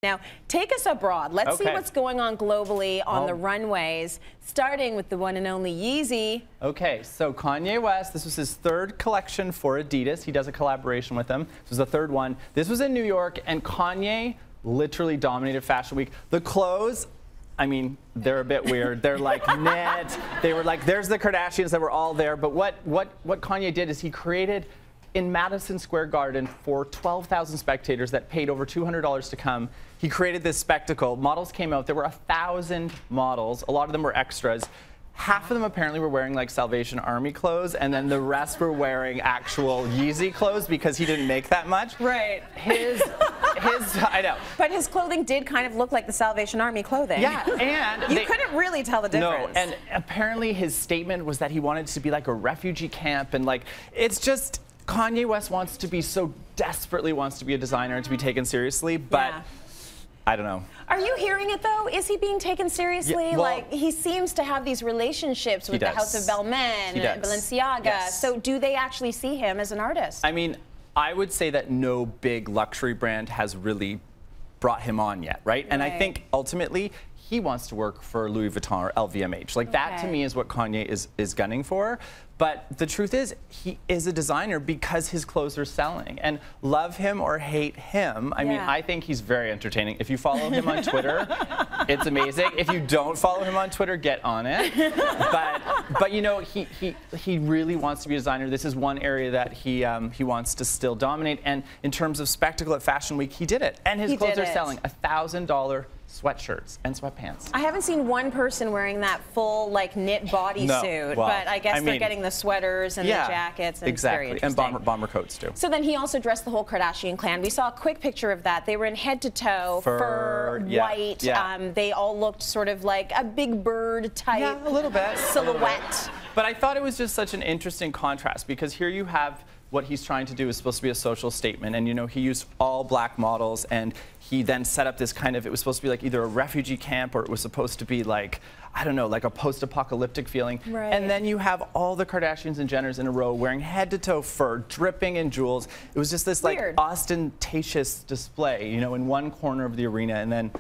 Now, take us abroad. Let's see what's going on globally on the runways, starting with the one and only Yeezy. Okay, so Kanye West, this was his third collection for Adidas. He does a collaboration with them. This was the third one. This was in New York, and Kanye literally dominated Fashion Week. The clothes, I mean, they're a bit weird. They're like knit. They were like, there's the Kardashians that were all there. But what Kanye did is he created in Madison Square Garden for 12,000 spectators that paid over $200 to come. He created this spectacle. Models came out. There were 1,000 models. A lot of them were extras. Half of them apparently were wearing like Salvation Army clothes, and then the rest were wearing actual Yeezy clothes because he didn't make that much. Right. I know. But his clothing did kind of look like the Salvation Army clothing. Yeah, and you couldn't really tell the difference. No, and apparently his statement was that he wanted to be like a refugee camp, and like, it's just, Kanye West wants to be so desperately wants to be a designer and to be taken seriously, but I don't know. Are you hearing it though? Is he being taken seriously? Yeah, well, like, he seems to have these relationships with the House of Balmain and Balenciaga. Yes. So do they actually see him as an artist? I mean, I would say that no big luxury brand has really brought him on yet, right? And I think ultimately he wants to work for Louis Vuitton or LVMH. Like that to me is what Kanye is gunning for. But the truth is, he is a designer because his clothes are selling. And love him or hate him, I mean, I think he's very entertaining. If you follow him on Twitter, it's amazing. If you don't follow him on Twitter, get on it. But you know, he really wants to be a designer. This is one area that he wants to still dominate. And in terms of spectacle at Fashion Week, he did it. And his clothes are selling $1,000 sweatshirts and sweatpants. I haven't seen one person wearing that full like knit bodysuit, but I guess they're getting the sweaters and the jackets, and it's very interesting. And bomber coats too. So then he also dressed the whole Kardashian clan. We saw a quick picture of that. They were in head to toe, fur, white. They all looked sort of like a big bird type a little bit silhouette. But I thought it was just such an interesting contrast because here you have what he's trying to do is supposed to be a social statement, and you know, he used all black models, and he then set up this kind of, it was supposed to be like either a refugee camp or it was supposed to be like, I don't know, like a post-apocalyptic feeling. And then you have all the Kardashians and Jenners in a row wearing head-to-toe fur, dripping in jewels. It was just this like ostentatious display, you know, in one corner of the arena, and then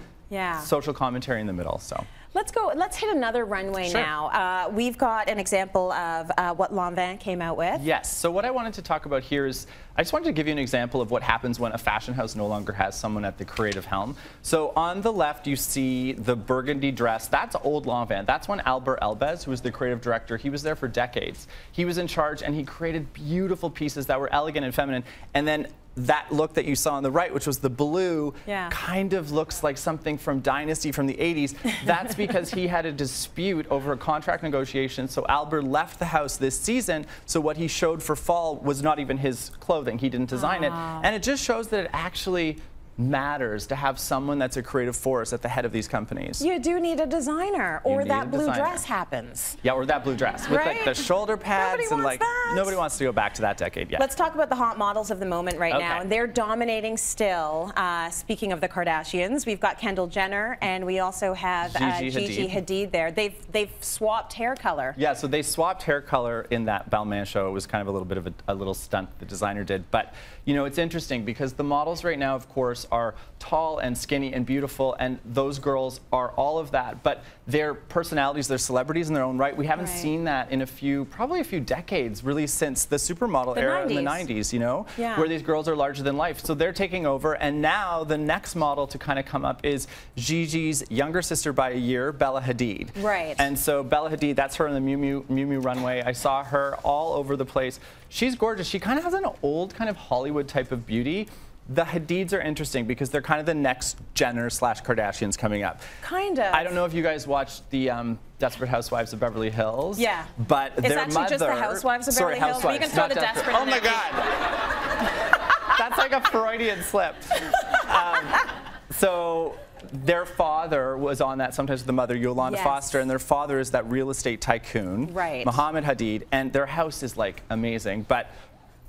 social commentary in the middle. So let's hit another runway now. We've got an example of what Lanvin came out with. Yes, so what I wanted to talk about here is, I just wanted to give you an example of what happens when a fashion house no longer has someone at the creative helm. So on the left you see the burgundy dress. That's old Lanvin. That's when Albert Elbez, who was the creative director, he was there for decades. He was in charge and he created beautiful pieces that were elegant and feminine. And then that look that you saw on the right, which was the blue, kind of looks like something from Dynasty from the 80s. That's because he had a dispute over a contract negotiation, so Albert left the house this season, so what he showed for fall was not even his clothing. He didn't design it. And it just shows that it actually matters to have someone that's a creative force at the head of these companies. You do need a designer, or that blue dress happens. Yeah, or that blue dress with like the shoulder pads and like nobody wants to go back to that decade yet. Let's talk about the hot models of the moment right now, and they're dominating still. Speaking of the Kardashians, we've got Kendall Jenner, and we also have Gigi Hadid there. They've swapped hair color. Yeah, so they swapped hair color in that Balmain show. It was kind of a little bit of a little stunt the designer did, but you know, it's interesting because the models right now, of course, are tall and skinny and beautiful, and those girls are all of that, but their personalities, they're celebrities in their own right. We haven't seen that in probably a few decades, really, since the supermodel era in the 90s, you know, where these girls are larger than life. So they're taking over, and now the next model to kind of come up is Gigi's younger sister by a year, Bella Hadid. And so Bella Hadid, that's her in the Miu Miu runway. I saw her all over the place. She's gorgeous. She kind of has an old kind of Hollywood type of beauty. The Hadids are interesting because they're kind of the next Jenner / Kardashians coming up. Kind of. I don't know if you guys watched the Desperate Housewives of Beverly Hills. Yeah. But it's their actually mother, just the Housewives of Beverly Hills. You can throw the Desperate in there. Oh my God. That's like a Freudian slip. So their father was on that, sometimes the mother, Yolanda Foster, and their father is that real estate tycoon, Mohammed Hadid, and their house is like amazing. But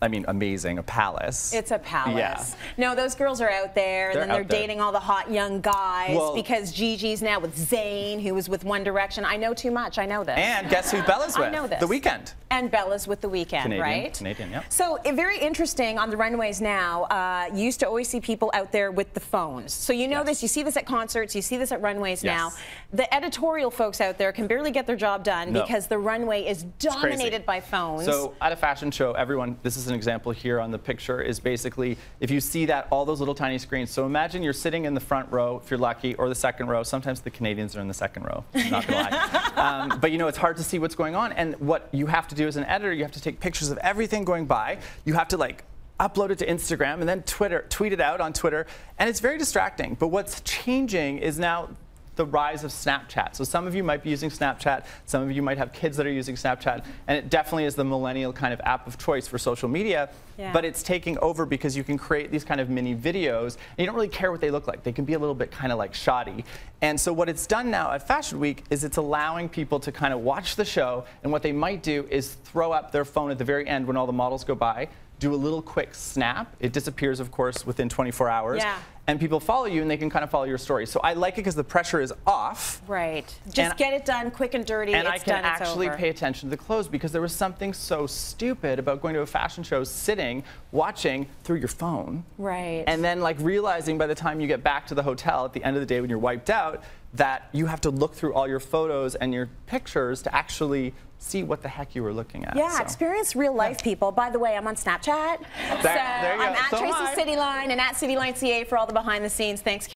I mean, amazing, a palace. It's a palace. Yeah. No, those girls are out there, and then they're dating all the hot young guys because Gigi's now with Zayn, who was with One Direction. I know too much. I know this. And guess who Bella's with? I know this. The Weeknd. And Bella's with The Weeknd, right? Canadian, yep. So very interesting on the runways now. You used to always see people out there with the phones. So you know this. You see this at concerts. You see this at runways now. The editorial folks out there can barely get their job done because the runway is dominated by phones. So at a fashion show, everyone, this is an example here on the picture, is basically, if you see that, all those little tiny screens. So imagine you're sitting in the front row, if you're lucky, or the second row. Sometimes the Canadians are in the second row, I'm not gonna lie. But you know, it's hard to see what's going on. And what you have to do as an editor, you have to take pictures of everything going by. You have to like upload it to Instagram and then tweet it out on Twitter. And it's very distracting. But what's changing is now the rise of Snapchat. So some of you might be using Snapchat, some of you might have kids that are using Snapchat, and it definitely is the millennial kind of app of choice for social media, but it's taking over because you can create these kind of mini videos, and you don't really care what they look like. They can be a little bit kind of like shoddy. And so what it's done now at Fashion Week is it's allowing people to kind of watch the show, and what they might do is throw up their phone at the very end when all the models go by, do a little quick snap. It disappears, of course, within 24 hours. And people follow you, and they can kind of follow your story. So I like it because the pressure is off. Right. Just get it done quick and dirty. And I can actually pay attention to the clothes, because there was something so stupid about going to a fashion show, sitting, watching through your phone. Right. And then like realizing by the time you get back to the hotel at the end of the day when you're wiped out, that you have to look through all your photos and your pictures to actually see what the heck you were looking at. Yeah, experience real life, people. By the way, I'm on Snapchat. There you go. I'm at Tracy Cityline and at CitylineCA for all the behind the scenes. Thanks.